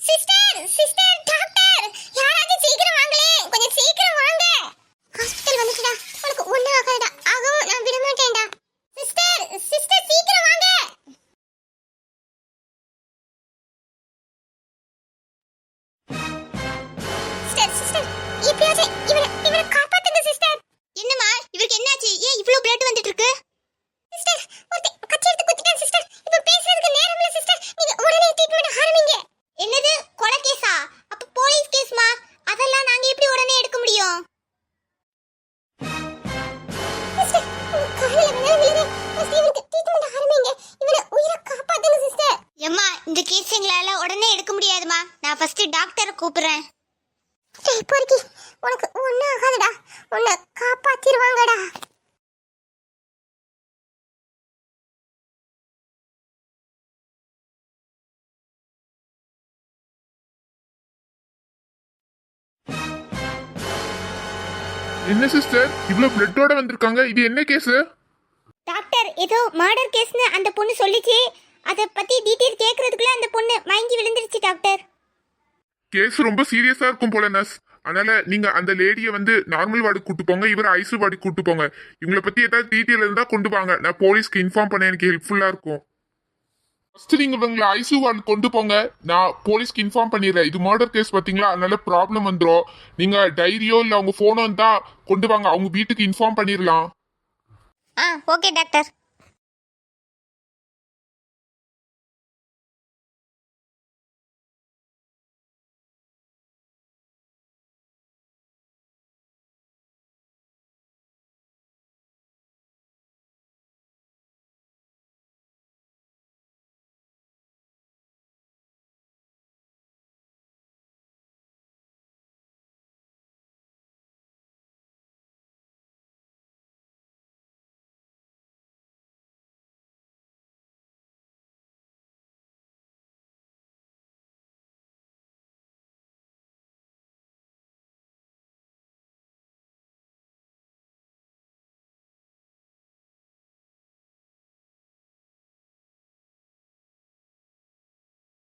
Sister sister doctor யாராச்சும் சீக்கிரம் வாங்களே, கொஞ்சம் சீக்கிரம் வாங்க. ஹாஸ்பிடல் வந்துட்டடா, உனக்கு ஒண்ணும் ஆகாதடா. ஆகவும் நான் விட மாட்டேன்டா. சிஸ்டர் சிஸ்டர் சீக்கிரம் வாங்க. சிஸ்டர் சிஸ்டர் எப்படியாச்சும் இவரை காப்பாத்துங்க சிஸ்டர். என்னம்மா இவருக்கு என்னாச்சு? ஏன் இவ்ளோ பிளட் வந்துட்டு இருக்கு? சிஸ்டர் ஒருத்தன் கச்சி எடுத்து குத்திட்டான் சிஸ்டர். இப்போ பேசுறதுக்கு நேரம் இல்ல சிஸ்டர். நீங்க உடனே ட்ரீட்மென்ட் ஆரம்பிங்க. என்னது கொலை கேஸா? அப்ப போலீஸ் கேஸ்மா? அதெல்லாம் நாங்க எப்படி உடனே எடுக்க முடியும்? சிஸ்டர் காலையில வேணா விழுங்க. ஃபர்ஸ்ட் இவருக்கு ட்ரீட்மென்ட் ஆரம்பிங்க. இவனை உயிரை காப்பாத்துங்க சிஸ்டர். அம்மா இந்த கேஸ் எங்களால உடனே எடுக்க முடியாதுமா. நான் ஃபர்ஸ்ட் டாக்டரை கூப்பிடுறேன். டேய் பொறுக்கி, உனக்கு ஒண்ணும் ஆகாதடா. உன்னை காப்பாத்திடுவாங்கடா. என்ன சிஸ்டர் இவ்ளோ பிளட்டோட வந்திருக்காங்க? இது என்ன கேஸ்? டாக்டர் ஏதோ மர்டர் கேஸ்னு அந்த பொண்ணு சொல்லிச்சு. அதை பத்தி டீடைல் கேக்குறதுக்குள்ள அந்த பொண்ணு மயங்கி விழுந்துருச்சு டாக்டர். கேஸ் ரொம்ப சீரியஸா இருக்கும் போல நர்ஸ். அதனால நீங்க அந்த லேடியை வந்து நார்மல் வார்டுக்கு கூட்டு போங்க, இவரை ஐசு வார்டுக்கு கூட்டு போங்க. இவங்களை பத்தி ஏதாவது டீட்டெயில் இருந்தா கொண்டு வாங்க, நான் போலீஸ்க்கு இன்ஃபார்ம் பண்ண எனக்கு ஹெல்ப்ஃபுல்லா இருக்கும். ஃபர்ஸ்ட் நீங்க இவங்களை ஐசு வார்டு கொண்டு போங்க, நான் போலீஸ்க்கு இன்ஃபார்ம் பண்ணிடுறேன். இது மர்டர் கேஸ் பாத்தீங்களா, அதனால ப்ராப்ளம் வந்துடும். நீங்க டைரியோ இல்ல உங்க போனோ இருந்தா கொண்டு வாங்க, அவங்க வீட்டுக்கு இன்ஃபார்ம் பண்ணிடலாம். Okay doctor.